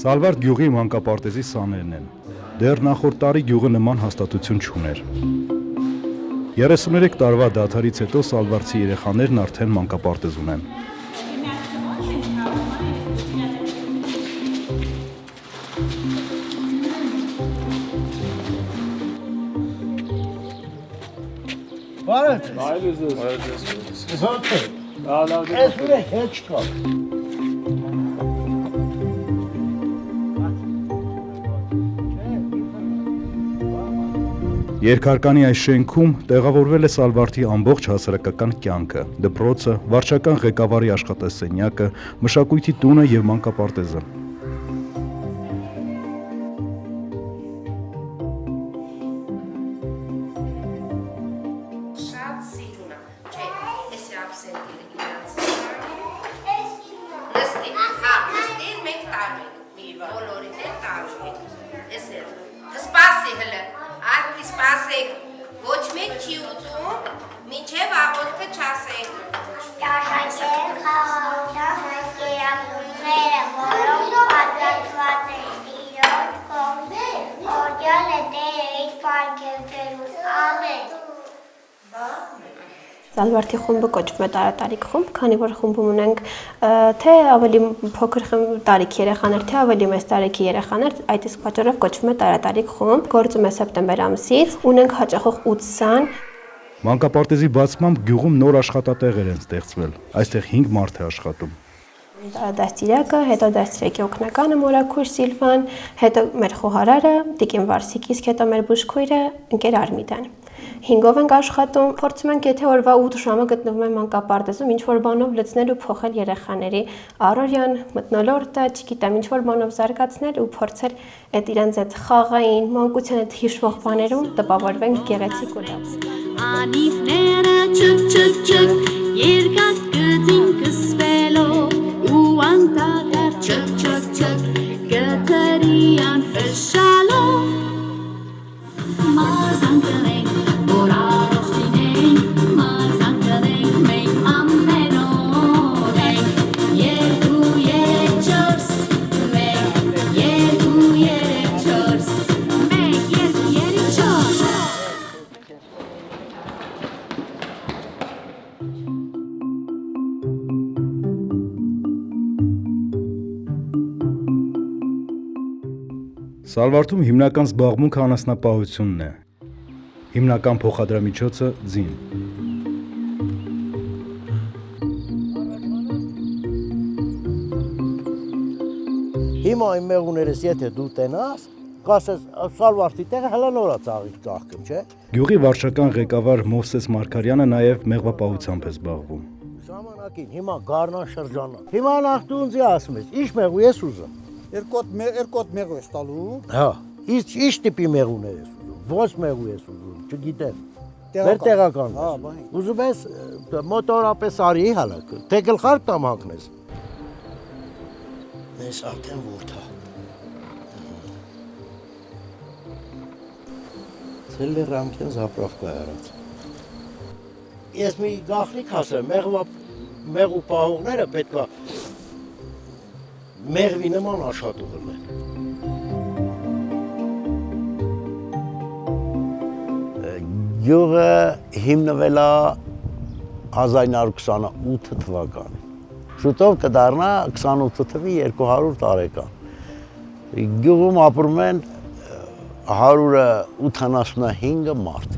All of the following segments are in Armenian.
Սալվարդ գյուղի մանկապարտեզի սաներն են։ Դեռ նախորդ տարի գյուղը նման հաստատություն չուներ։ 33 տարվա դադարից հետո սալվարդցի երեխաներն արդեն մանկապարտեզ ունեն։ Երկհարկանի այս շենքում տեղավորվել է Սալվարդի ամբողջ հասարակական կյանքը, դպրոցը, վարչական ղեկավարի աշխատասենյակը, մշակույթի տունը և մանկապարտեզը։ Սալվարդի խումբը կոչվում է տարատարիք խումբ, քանի որ խումբում ունենք թե ավելի փոքր տարիքի երեխաներ, թե ավելի մեծ տարիքի երեխաներ, այդ իսկ պատճառով կոչվում է տարատարիք խումբ։ Գործում է սեպտեմբեր ամսից, ունենք հաճախող 8 սան։ Մանկապարտեզի բացմամբ գյուղում նոր աշխատատեղեր են ստեղծվել։ Այստեղ 5 մարդ է աշխատում։ Դաստիարակը, հետո դաստիարակի օգնականը Մորաքույր Սիլվան, հետո մեր խոհարարը, Տիկին Վարսիկ, իսկ հետո մեր բուժքույրը ընկեր Արմիդան։ 5-ով ենք աշխատում, փորձում ենք եթե օրվա 8 ժամը գտնվում են մանկապարտեզում, ինչ-որ բանով լցնել ու փոխել երեխաների առօրյան մթնոլորտը, չգիտեմ, ինչ-որ բանով զարգացնել ու փորձել այդ իրենց այդ խաղային, մանկության այդ հիշվող բաներում տպավորվենք գեղեցիկ ու լավ։ Անիվները չկ-չկ-չկ, երկաթ գծին կսվելով, ու անտակար չկ-չկ-չկ, գտրի անֆշալով, մարզան կրենք, որ առողջ լինենք, մարզան կրենք, մենք ամենով ենք, 2, 3, 4, 1, 2, 3, 4, 1, 2, 3, 4 Սալվարդում հիմնական զբաղմունքը անասնապահությունն է։ Հիմնական փոխադրամիջոցը ձին։ Հիմա այն մեղուներս եթե դու տենաս, կասես Սալվարդի տեղը հələ նորա ծաղիկ ծաղկում, չէ։ Գյուղի վարչական ղեկավար Մովսես Մարգարյանը նաև մեղվապահությամբ է զբաղվում։ Ժամանակին հիմա գառնան շրջանան։ Հիմա նախ դու ինձ ասում ես, ի՞նչ մեղու ես ուզում։ Երկոտ մեղու ես տալու։ Հա, ի՞նչ տիպի մեղուներ ես ուզում։ Ո՞նց մեղու ես ուզում, չգիտեմ։ Մեր տեղական։ Հա, բան։ Ուզում ես մոտորապես արի հələ, թե գլխար կամ հագնես։ Ես արդեն որդա։ Ցելլի ռամքեն զապրավկա արած։ Ես մի գախնիկ ասեմ, մեղու պահողները պետքա մեղվի նման աշխատում են։ Գյուղը հիմնվել է 1928 թվականին։ Շուտով կդառնա 28 թվի 200 տարեկան։ Գյուղում ապրում են 185 մարդ։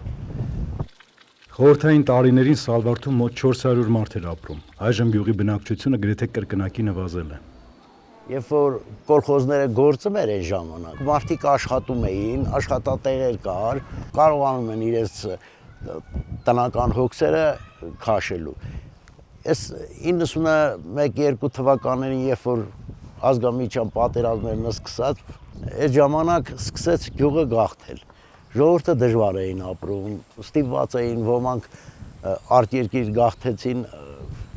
Խորհրդային տարիներին Սալվարդում մոտ 400 մարդ էր ապրում։ Այժմ գյուղի բնակչությունը գրեթե կրկնակի նվազել է։ Երբ որ կոլխոզները գործում էր այն ժամանակ, մարդիկ աշխատում էին, աշխատատեղեր կար, կարողանում են իրենց տնական հոգսերը քաշելու։ Այս 91-2 թվականներին, երբ որ ազգամիջյան պատերազմներն սկսած, այդ ժամանակ սկսեց գյուղը գաղթել։ Ժողովուրդը դժվար էին ապրում, ստիպված էին ոմանք արտերկիր գաղթեցին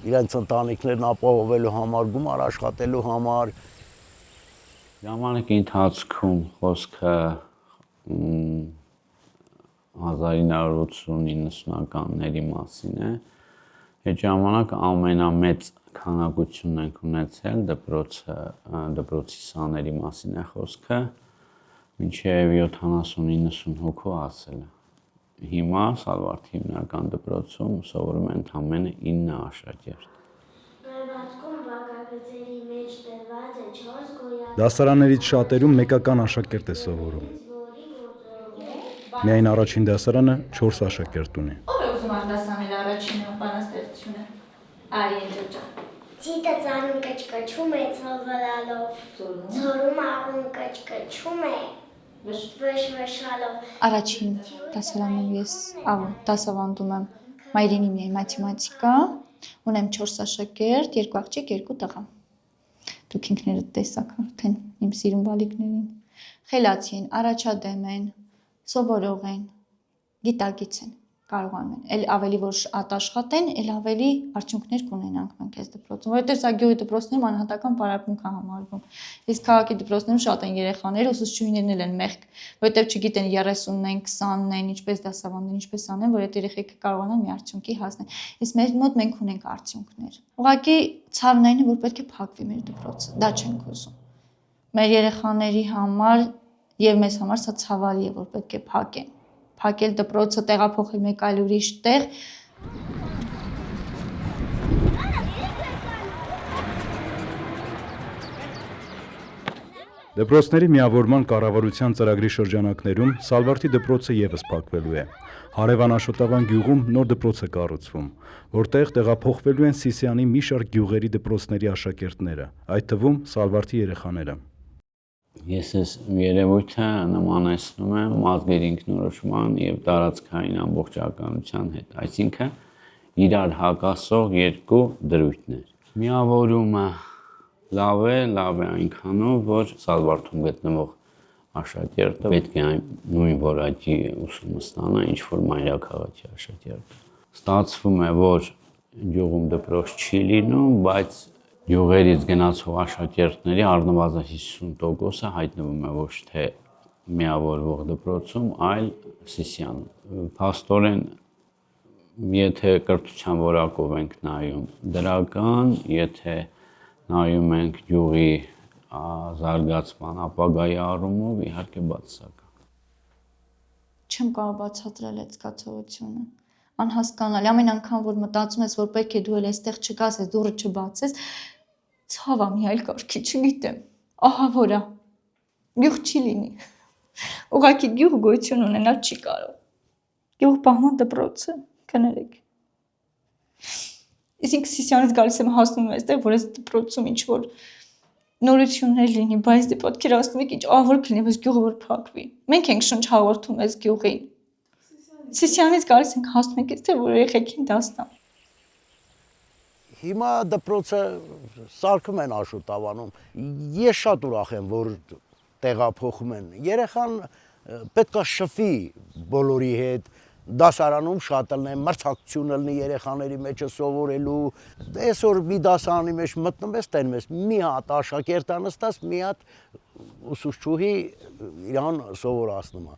իրենց ընտանիքներն ապահովելու համար, գումար աշխատելու համար։ Ժամանակի ընթացքում խոսքը 1980-90-ականների մասին է։ Այդ ժամանակ ամենամեծ քանակությունն ենք ունեցել դպրոցի սաների մասին է խոսքը, մինչև 70-90 հոգու հասել է։ Հիմա Սալվարդի հիմնական դպրոցում սովորում են ընդամենը 9 աշակերտ։ Դասարաններից շատերում մեկական աշակերտ է սովորում։ Միայն առաջին դասարանը 4 աշակերտ ունի։ Ո՞վ է ուզում արտասանել առաջինը բանաստեղծությունը։ Արիեն ջան։ Ցիտը ծառում կչկչում է ցողալով, ծորում աղում կչկչում է, վշվշալով։ Առաջին դասարանում ես դասավանդում եմ մայրենի միայն մաթեմատիկա, ունեմ 4 աշակերտ, 2 աղջիկ, 2 տղա։ Դուք ինքներդ տեսաք արդեն իմ սիրուն բալիկներին։ Խելացի են, առաջադեմ են, սովորող են, գիտակից են, կարողանում են, էլ ավելի որ շատ աշխատեն, էլ ավելի արդյունքներ կունենանք մենք այս դպրոցում, որովհետև սա գյուղի դպրոցներում անհատական պարապմունք է համարվում։ Իսկ քաղաքի դպրոցներում շատ են երեխաներ, ուսուցչուհիներն էլ են մեղք, որովհետև չգիտեն 30-ն են, 20-ն են, ինչպես դասավանդեն, ինչպես անեն, որ այդ երեխեքը կարողանան մի արդյունքի հասնել։ Իսկ մեր մոտ մենք ունենք արդյունքներ։ Ուղղակի ցավն այն է, որ պետք է փակվի մեր դպրոցը, դա չենք ուզում։ Մեր երեխաների համար եւ մեզ համար սա ցավալի է, որ պետք է փակեն։ Փակել դպրոցը, տեղափոխել մեկ այլ ուրիշ տեղ։ Դպրոցների միավորման կառավարության ծրագրի շրջանակներում Սալվարդի դպրոցը ևս փակվելու է։ Հարևան Աշոտավան գյուղում նոր դպրոց է կառուցվում, որտեղ տեղափոխվելու են Սիսիանի մի շարք գյուղերի դպրոցների աշակերտները, այդ թվում Սալվարդի երեխաները։ Ես այս երևույթը նմանեցնում եմ ազգերի ինքնորոշման եւ տարածքային ամբողջականության հետ, այսինքն իրար հակասող երկու դրույթներ։ Միավորումը լավ է այնքանով, որ Սալվարդում գտնվող աշակերտը պետք է նույն որակի ուսումը ստանա, ինչ որ մայրաքաղաքի աշակերտը։ Ստացվում է, որ գյուղում դպրոց չի լինում, բայց գյուղերից գնացող աշակերտների առնվազն 50%-ը հայտնվում է ոչ թե միավորվող դպրոցում, այլ Սիսիանում։ Փաստորեն, եթե կրթության որակով ենք նայում դրական, եթե նայում ենք գյուղի զարգացման ապագայի առումով, իհարկե բացասական։ Չեմ կարող բացատրել այդ զգացողությունը։ Անհասկանալի, ամեն անգամ որ մտածում ես, որ պետք է դու էլ այստեղ չգաս, այս դուռը չբացես, ցավ ա մի այլ կարգի, չգիտեմ։ Ահա որա։ Գյուղ չի լինի։ Ուղղակի գյուղ գոյություն ունենալ չի կարող։ Գյուղ պահման դպրոցը, կներեք։ Իսկ Սիսիանից գալիս եմ հասնում այստեղ, որ այս դպրոցում ինչ որ նորություններ լինի, բայց դե պատկերացնում եք ինչ ահավոր կլինի, բայց գյուղը որ փակվի։ Մենք ենք շունչ հաղորդում այս գյուղին։ Սիսիանից գալիս ենք հասնում ենք այստեղ, որ երեխեքին դաստան։ Հիմա դպրոցը սարքում են Աշոտավանում։ Ես շատ ուրախ եմ, որ տեղափոխում են։ Երեխան պետք է շփվի բոլորի հետ, դասարանում շատ լնեն, մրցակցություն լինի երեխաների մեջը սովորելու։ Այսօր մի դասարանի մեջ մտնում ես, տենում ես մի հատ աշակերտ անստած, մի հատ ուսուցչուհի իրան սովորացնում է։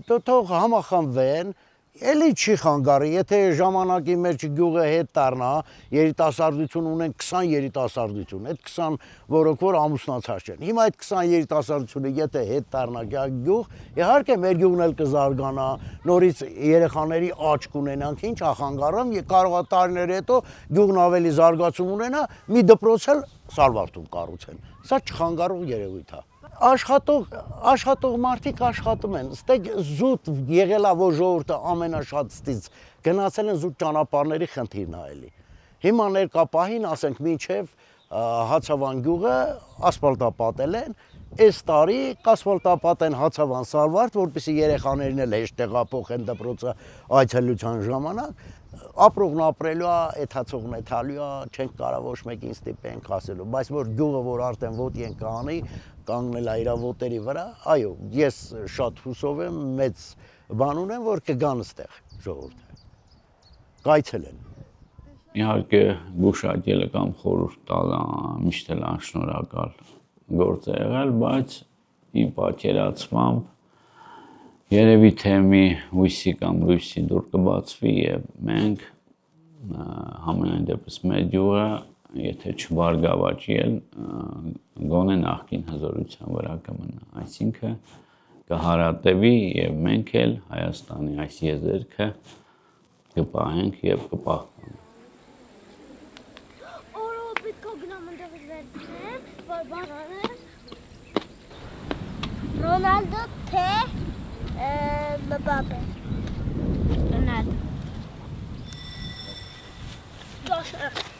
Թող համախմբվեն, էլի չի խանգարի, եթե ժամանակի մեջ գյուղը հետ դառնա, երիտասարդություն ունեն 20 երիտասարդություն, այդ 20 որոնք որ ամուսնացած չեն։ Հիմա այդ 20 երիտասարդությունը եթե հետ դառնա գյուղ, իհարկե մեր գյուղն էլ կզարգանա, նորից երեխաների աճ կունենանք, ինչ ախանգարում, կարող է տարիներ հետո գյուղն ավելի զարգացում ունենա, մի դպրոց էլ Սալվարդում կառուցեն։ Սա չխանգարող երևույթ է։ Աշխատող մարդիկ աշխատում են, ստեղ զուտ եղել է, որ ժողովուրդը ամենաշատից գնացել են զուտ ճանապարհների խնդիրն է էլի։ Հիմա ներկա պահին, ասենք, մինչև Հացավան գյուղը ասֆալտապատել են, այս տարի կասֆալտապատեն Հացավան Սալվարդ, որպեսզի երեխաներն էլ հեշտ տեղափոխեն դպրոցը այցելության ժամանակ, ապրողն ապրելու է, էթացողն էթալու է, չենք կարող ոչ մեկին ստիպենք ասելու, բայց որ գյուղը որ արդեն ոտի են կանի, կանգնել է իր ոտերի վրա, այո, ես շատ հուսով եմ, մեծ բան ունեմ, որ կգան ստեղ ժողովուրդը, կայցելեն։ Իհարկե գուշակելը կամ խորհուրդ տալը միշտ էլ անշնորհակալ գործ է եղել, բայց իմ պատկերացմամբ Երևի թե մի հույսի կամ լույսի դուր կբացվի եւ մենք համենայն դեպս մեր յուղը, եթե չբարգավաճի էլ գոնե նախկին հզորության վրա կմնա, այսինքն կհարատևի եւ մենք էլ Հայաստանի այս եզերքը կպահենք եւ կպահպանենք։ Օրը պետք է գնամ ընդեղից վերցնեմ, որ բանանը Ռոնալդո թե Մբապե։ Ռոնալդո։ Դաշը։